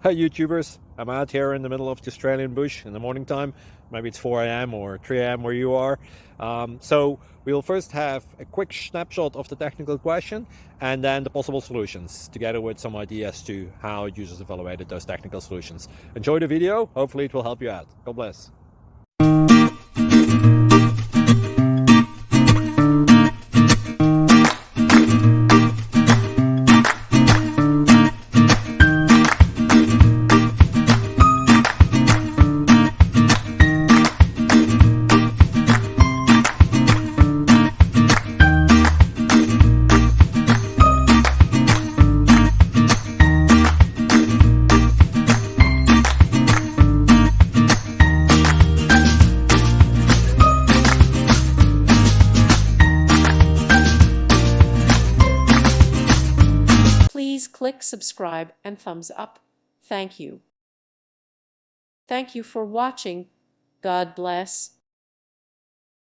Hi YouTubers, I'm out here in the middle of the Australian bush in the morning time. Maybe it's 4 a.m. or 3 a.m. where you are. So we'll first have a quick snapshot of the technical question and then the possible solutions, together with some ideas to how users evaluated those technical solutions. Enjoy the video, hopefully it will help you out. God bless. Please click subscribe and thumbs up. Thank you. Thank you for watching. God bless.